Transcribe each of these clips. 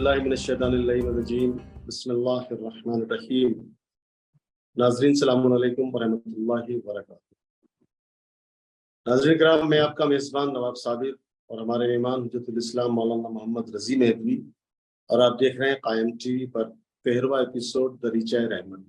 बिस्मिल्लाहिर्रहमानिर्रहीम बिस्मिल्लाहिर्रहमानिर्रहीम। नाज़रीन सलाम अलैकुम वरहमतुल्लाहि वबरकातुहू। नाज़रीन किराम, मैं आपका मेज़बान नवाब साबिर और हमारे मेहमान हुज्जतुल इस्लाम मौलाना मोहम्मद रज़ी मेहदवी, और आप देख रहे हैं कायम टीवी पर 13वां एपिसोड दरीचा रहमत।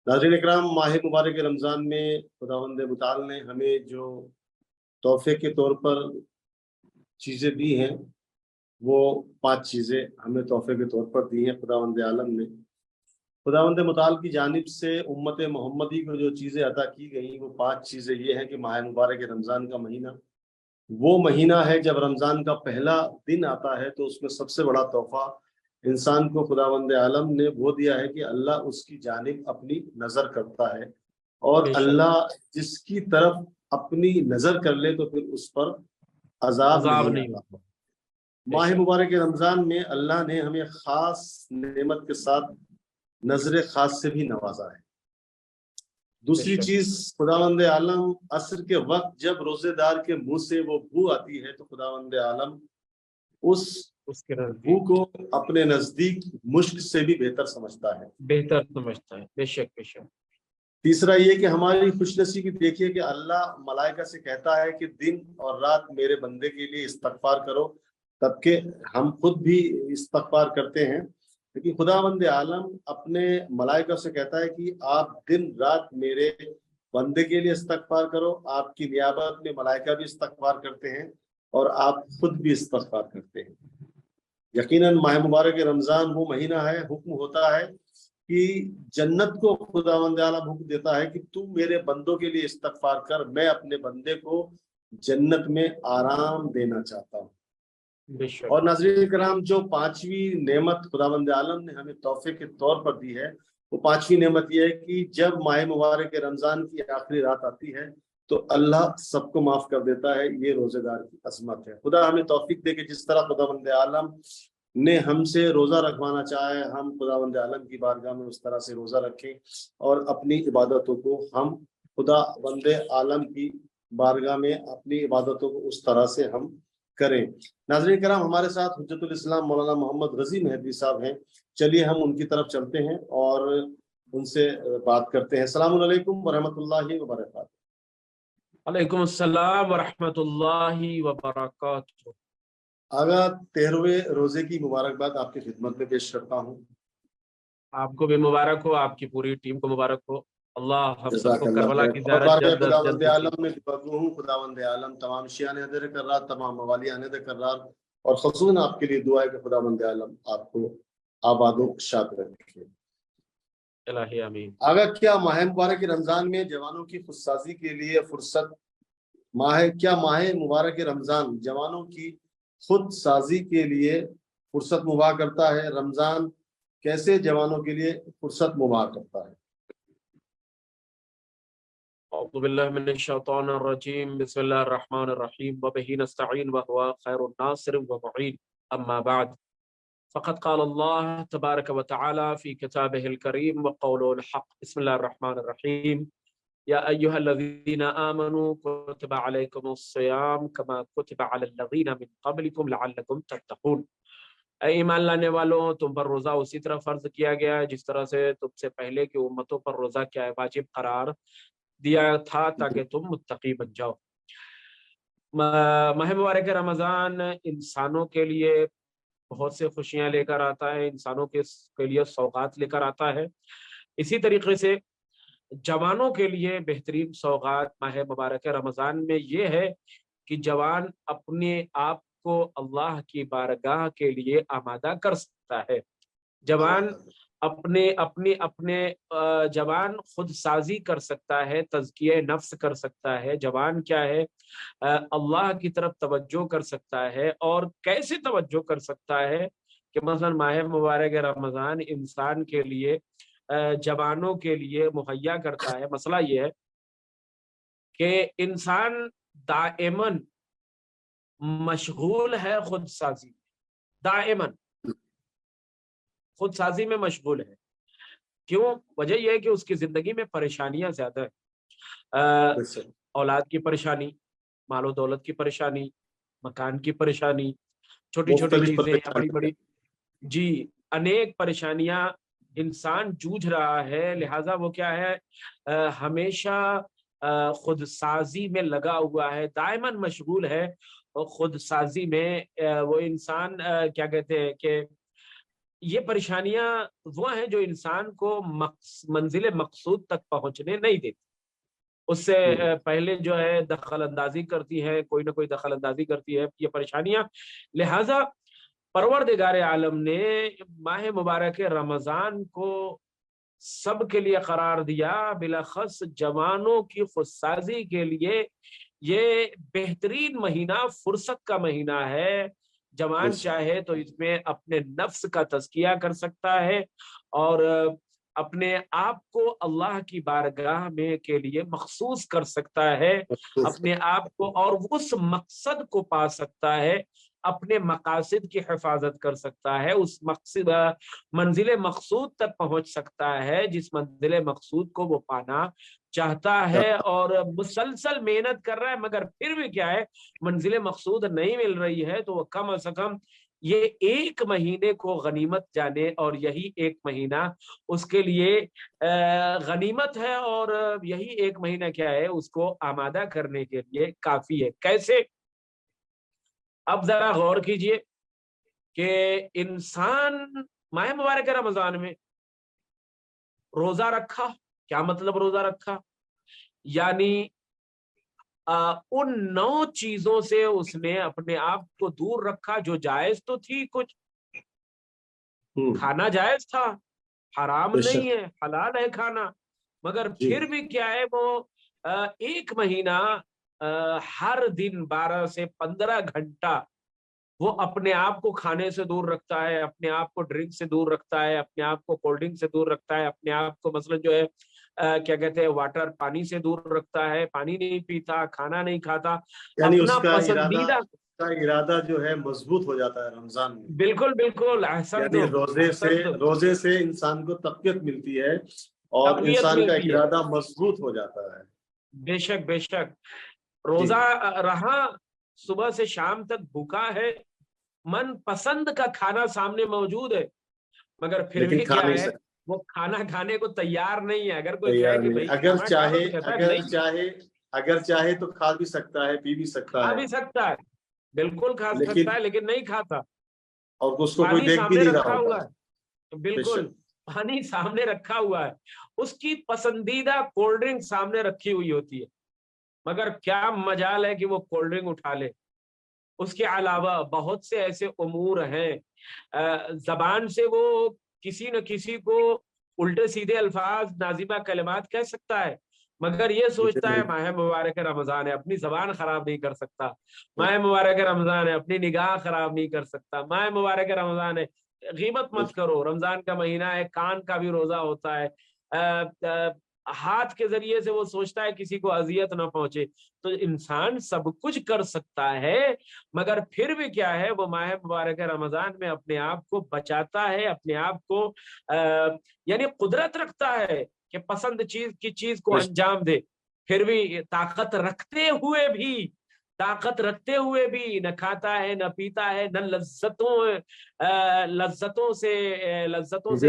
नाज़रीन किराम, माह मुबारक रमज़ान में खुदावंद मुताल ने हमें जो तोहफे के तौर पर चीज़ें दी हैं, वो 5 चीज़ें हमें तोहफे के तौर पर दी हैं खुदावंद आलम ने। खुदावंद मुताल की जानिब से उम्मत मोहम्मदी को जो चीज़ें अता की गई, वो 5 चीज़ें ये हैं कि माह मुबारक रमज़ान का महीना वो महीना है जब रमज़ान का पहला दिन आता है, तो उसमें सबसे बड़ा तोहफा इंसान को खुदावंद आलम ने वो दिया है कि अल्लाह उसकी जानिब अपनी नज़र करता है, और अल्लाह जिसकी तरफ अपनी नज़र कर ले तो फिर उस पर अजाब नहीं आता। माह मुबारक रमज़ान में अल्लाह ने हमें खास नेमत के साथ नजर खास से भी नवाजा है। दूसरी चीज, खुदावंद आलम असर के वक्त जब रोजेदार के मुंह से वो बू आती है, तो खुदावंद आलम उसके बू को अपने नजदीक मुश्क से भी बेहतर समझता है। बेशक बेशक। तीसरा ये कि हमारी खुशनसीबी देखिए कि अल्लाह मलाइका से कहता है कि दिन और रात मेरे बंदे के लिए इस्तगफार करो, तबके हम खुद भी इस्तगफार करते हैं, लेकिन खुदावंद आलम अपने मलाइका से कहता है कि आप दिन रात मेरे बंदे के लिए इस्तगफार करो। आपकी नियाबत में मलाइका भी इस्तगफार करते हैं और आप खुद भी इस्तगफार करते हैं। यकीनन माह मुबारक रमज़ान वो महीना है, हुक्म होता है कि जन्नत को खुदावंद आलम हुक्म देता है कि तू मेरे बंदों के लिए इस्तगफार कर, मैं अपने बंदे को जन्नत में आराम देना चाहता हूँ। और नाज़रीन किराम, जो 5वीं नेमत खुदावंद आलम ने हमें तोहफे के तौर पर दी है, वो 5वीं नेमत ये है कि जब माह मुबारक रमज़ान की आखिरी रात आती है तो अल्लाह सबको माफ कर देता है। ये रोजेदार की अजमत है। खुदा हमें तौफीक दे कि जिस तरह खुदावंद आलम ने हमसे रोजा रखवाना चाहे, हम खुदावंद आलम की बारगाह में उस तरह से रोजा रखें और अपनी इबादतों को हम खुदावंद आलम की बारगाह में अपनी इबादतों को उस तरह से हम करें। नाज़रीन किराम, हमारे साथ हुज्जतुल इस्लाम मौलाना मोहम्मद रज़ी मेहदवी साहब हैं। चलिए हम उनकी तरफ चलते हैं और उनसे बात करते हैं। अस्सलामु अलैकुम वरहमतुल्लाहि वबरकातुहू। वालेकुम अस्सलाम वरहमतुल्लाहि वबरकातुहू। आगा 13वें रोजे की मुबारकबाद आपकी खिदमत में पेश करता हूँ। आपको भी मुबारक हो, आपकी पूरी टीम को मुबारक हो। अल्लाह हम सबको करबला की खुदावंद आलम में खुदावंद आलम तमाम शियाने हदर करार, तमाम मवालियान हदर करार, और खसूसन आपके लिए दुआ है कि खुदावंद आलम आपको आबादो शाद रखे। आमीन। आगा, क्या माह मुबारक रमजान में जवानों की खुदसाजी के लिए फुर्सत क्या माह मुबारक रमजान जवानों की खुद साजी के लिए फुर्सत मुबाह करता है? रमजान कैसे जवानों के लिए फुर्सत मुबाह करता है? अऊज़ु बिल्लाहि मिनश शैतानिर रजीम, बिस्मिल्लाहिर रहमानिर रहीम, व बिही नस्तईन व हुवा खैरुन नासिर व मुईन, अम्मा बाद। फ़क़द क़ाल अल्लाह तबारक व तआला फ़ी किताबिहिल करीम व क़ौलुल हक़। बिस्मिल्लाहिर रहमानिर रहीम। या अय्युहल्लज़ीना आमनू कुतिबा अलैकुमुस्सियाम कमा कुतिबा अलल्लज़ीना मिन क़ब्लिकुम लअल्लकुम तत्तक़ून। ऐ ईमान लाने वालों, तुम पर रोज़ा उसी तरह फ़र्ज़ किया गया है जिस तरह से तुमसे पहले की उम्मतों पर रोज़ा क्या है वाजिब करार दिया था, ताकि तुम मुत्तकी बन जाओ। माह मुबारक रमज़ान इंसानों के लिए बहुत से खुशियां लेकर आता है, इंसानों के लिए सौगात लेकर आता है। इसी तरीके से जवानों के लिए बेहतरीन सौगात माह मुबारक रमज़ान में ये है कि जवान अपने आप को अल्लाह की बारगाह के लिए आमादा कर सकता है। जवान जवान खुद साजी कर सकता है, तज़किये नफ्स कर सकता है। जवान क्या है, अल्लाह की तरफ तवज्जो कर सकता है। और कैसे तवज्जो कर सकता है कि मसलन माह मुबारक रमज़ान इंसान के लिए, जवानों के लिए मुहैया करता है। मसला ये है कि इंसान दाइमन मशगूल है खुद साजी, दाइमन खुद साजी में मशगूल है। क्यों? वजह यह है कि उसकी जिंदगी में परेशानियां ज्यादा है। औलाद की परेशानी, मालो दौलत की परेशानी, मकान की परेशानी, छोटी छोटी चीजें या बड़ी बड़ी جی अनेक परेशानियां इंसान जूझ रहा है, लिहाजा वो क्या है, हमेशा खुद साजी में लगा हुआ है, दायमन मशगूल है। और खुद साजी में वो इंसान क्या कहते हैं कि ये परेशानियां वो हैं जो इंसान को मंजिल मकसूद तक पहुंचने नहीं देती, उससे पहले जो है दखल अंदाजी करती है, कोई ना कोई दखल अंदाजी करती है ये परेशानियां। लिहाजा परवरदिगार आलम ने माह मुबारक रमजान को सबके लिए करार दिया, बिलखस जवानों की खुदसाजी के लिए ये बेहतरीन महीना, फुर्सत का महीना है। जवान चाहे तो इसमें अपने नफ्स का तज़किया कर सकता है और अपने आप को अल्लाह की बारगाह में के लिए मखसूस कर सकता है, अपने आप को और उस मकसद को पा सकता है, अपने मकासद की हिफाजत कर सकता है, उस मकसद मंजिल मकसूद तक पहुंच सकता है जिस मंजिल मकसूद को वो पाना चाहता है और मुसलसल मेहनत कर रहा है, मगर फिर भी क्या है, मंजिल मकसूद नहीं मिल रही है, तो वो कम से कम ये एक महीने को गनीमत जाने और यही एक महीना उसके लिए गनीमत है और यही एक महीना क्या है, उसको आमादा करने के लिए काफी है। कैसे? अब जरा गौर कीजिए कि इंसान माह मुबारक रमजान में रोजा रखा, क्या मतलब रोजा रखा, यानी उन 9 चीजों से उसने अपने आप को दूर रखा जो जायज तो थी, कुछ खाना जायज था, हराम नहीं है, हलाल है खाना, मगर फिर भी क्या है, वो एक महीना हर दिन 12 से 15 घंटा वो अपने आप को खाने से दूर रखता है, अपने आप को ड्रिंक से दूर रखता है, अपने आप को कोल्ड ड्रिंक से दूर रखता है, अपने आप को मसलन जो है क्या कहते हैं वाटर पानी से दूर रखता है, पानी नहीं पीता, खाना नहीं खाता, यानी अपना उसका पसंदीदा इरादा जो है मजबूत हो जाता है रमजान में। बिल्कुल बिल्कुल, यानी रोजे से इंसान को तक़वियत मिलती है और इंसान का इरादा मजबूत हो जाता है। बेशक बेशक, रोजा रहा, सुबह से शाम तक भूखा है, मन पसंद का खाना सामने मौजूद है, मगर फिर भी क्या है, वो खाना खाने को तैयार नहीं है। अगर कोई कहे कि भाई अगर चाहे तो खा भी सकता है, पी भी सकता है, बिल्कुल खा सकता है, लेकिन नहीं खाता और उसको कोई देख भी नहीं रहा हुआ है। बिल्कुल, पानी सामने रखा हुआ है, उसकी पसंदीदा कोल्ड ड्रिंक सामने रखी हुई होती है, मगर क्या मजाल है कि वो कोल्ड ड्रिंक उठा ले। उसके अलावा बहुत से ऐसे उमूर हैं, जबान से वो किसी न किसी को उल्टे सीधे अल्फाज, नाजिबा कलिमात कह सकता है, मगर ये सोचता है माह मुबारक रमजान है, अपनी जबान खराब नहीं कर सकता, माह मुबारक रमजान है, अपनी निगाह खराब नहीं कर सकता, माह मुबारक रमजान है, गीबत मत करो, रमजान का महीना है, कान का भी रोजा होता है, हाथ के जरिए से वो सोचता है किसी को अजियत ना पहुंचे। तो इंसान सब कुछ कर सकता है, मगर फिर भी क्या है, वो माह मुबारक रमजान में अपने आप को बचाता है, अपने आप को यानी कुदरत रखता है कि पसंद चीज को अंजाम दे, फिर भी ताकत रखते हुए भी न खाता है, न पीता है, न लज्जतों से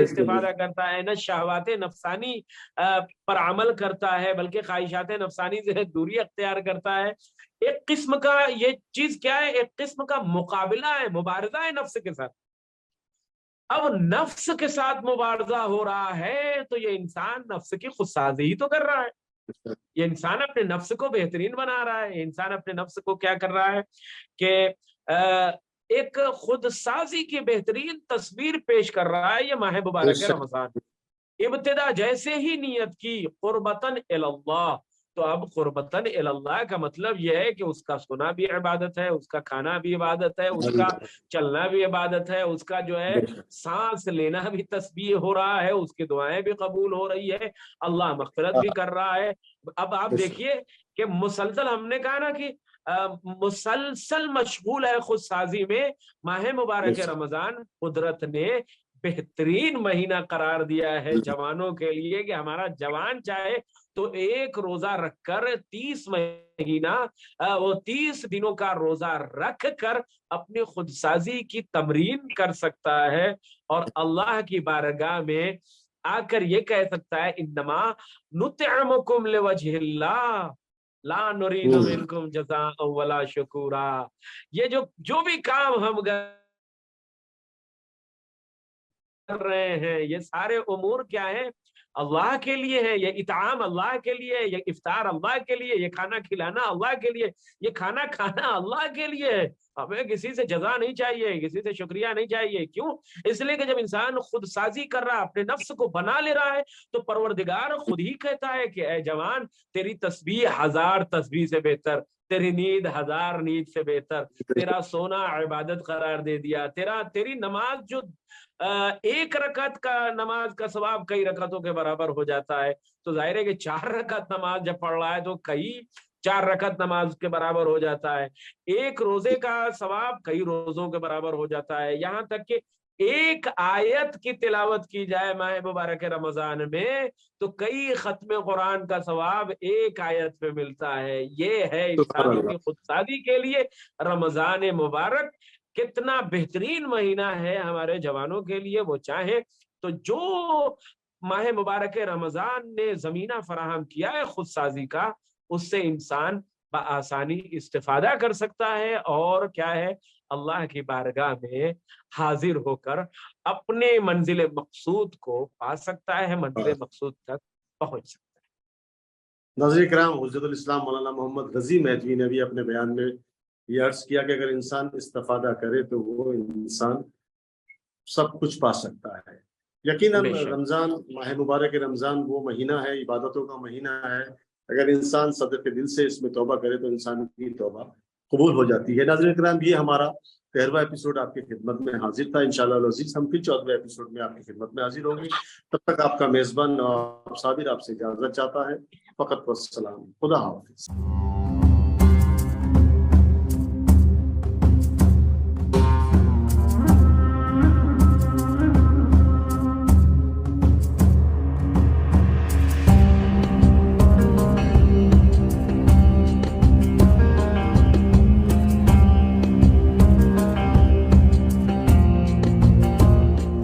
इस्तिफादा करता है, न शहवात नफसानी पर अमल करता है, बल्कि ख्वाहिशात नफसानी से दूरी अख्तियार करता है। एक किस्म का ये चीज क्या है, एक किस्म का मुकाबला है, मुबारजा है नफ्स के साथ। अब नफ्स के साथ मुबारजा हो रहा है तो ये इंसान नफ्स की खुदसाजी ही तो कर रहा है, ये इंसान अपने नफ्स को बेहतरीन बना रहा है, इंसान अपने नफ्स को क्या कर रहा है कि एक खुद साजी की बेहतरीन तस्वीर पेश कर रहा है। ये माह मुबारक रमजान इब्तिदा जैसे ही नियत की कुर्बतन इल्लाह, तो अब कुर्बतन इल्लाह का मतलब यह है कि उसका सोना भी इबादत है, उसका खाना भी इबादत है, उसका चलना भी इबादत है, उसका जो है सांस लेना भी तस्बीह हो रहा है, उसकी दुआएं भी कबूल हो रही है, अल्लाह मग़फ़िरत भी कर रहा है। अब आप देखिए कि मुसलसल, हमने कहा ना कि मुसलसल मशगूल है खुद साजी में, माह मुबारक रमजान कुदरत ने بہترین مہینہ قرار دیا ہے جوانوں کے لیے کہ ہمارا جوان چاہے تو ایک روزہ رکھ کر 30 مہینہ وہ 30 دنوں کا روزہ رکھ کر اپنی خود سازی کی تمرین کر سکتا ہے اور اللہ کی بارگاہ میں آ کر یہ کہہ سکتا ہے انما نطعمکم لوجہ اللہ لا نرید منکم جزاء ولا شکورا. یہ جو بھی کام ہم کر رہے ہیں یہ سارے امور کیا ہیں؟ اللہ کے لیے ہے. یہ اطعام اللہ کے لیے، یہ افطار اللہ کے لیے، یہ کھانا کھلانا اللہ کے لیے، یہ کھانا کھانا اللہ کے لیے ہے. ہمیں کسی سے جزا نہیں چاہیے، کسی سے شکریہ نہیں چاہیے. کیوں؟ اس لیے کہ جب انسان خود سازی کر رہا ہے، اپنے نفس کو بنا لے رہا ہے، تو پروردگار خود ہی کہتا ہے کہ اے جوان تیری تسبیح 1000 تسبیح سے بہتر، تیری نیند 1000 نیند سے بہتر، تیرا سونا عبادت قرار دے دیا، تیری نماز جو ایک رکعت کا نماز کا ثواب کئی رکعتوں کے برابر ہو جاتا ہے. تو ظاہر ہے کہ 4 رکعت نماز جب پڑھ رہا ہے تو کئی 4 رکعت نماز کے برابر ہو جاتا ہے. ایک روزے کا ثواب کئی روزوں کے برابر ہو جاتا ہے. یہاں تک کہ ایک آیت کی تلاوت کی جائے ماہ مبارک رمضان میں تو کئی ختم قرآن کا ثواب ایک آیت پہ ملتا ہے. یہ ہے انسانوں کی خودسازی کے لیے رمضان مبارک کتنا بہترین مہینہ ہے ہمارے جوانوں کے لیے. وہ چاہیں تو جو ماہ مبارک رمضان نے زمینہ فراہم کیا ہے خود سازی کا، اس سے انسان بآسانی استفادہ کر سکتا ہے اور کیا ہے اللہ کی بارگاہ میں حاضر ہو کر اپنے منزل مقصود کو پا سکتا ہے، منزل مقصود تک پہنچ سکتا ہے. ناظرین کرام، حجت الاسلام مولانا محمد غزی مہدوی نے بھی اپنے بیان میں یہ عرض کیا کہ اگر انسان استفادہ کرے تو وہ انسان سب کچھ پا سکتا ہے. یقیناً رمضان، ماہ مبارک رمضان وہ مہینہ ہے، عبادتوں کا مہینہ ہے. اگر انسان صدر کے دل سے اس میں توبہ کرے تو انسان کی توبہ قبول ہو جاتی ہے. ناظرین کرام، یہ ہمارا 13واں ایپیسوڈ آپ کی خدمت میں حاضر تھا. انشاءاللہ العزیز ہم پھر 14ویں ایپیسوڈ میں آپ کی خدمت میں حاضر ہوں گے. تب تک آپ کا میزبان اور صابر آپ سے اجازت چاہتا ہے. فقط والسلام. خدا حافظ.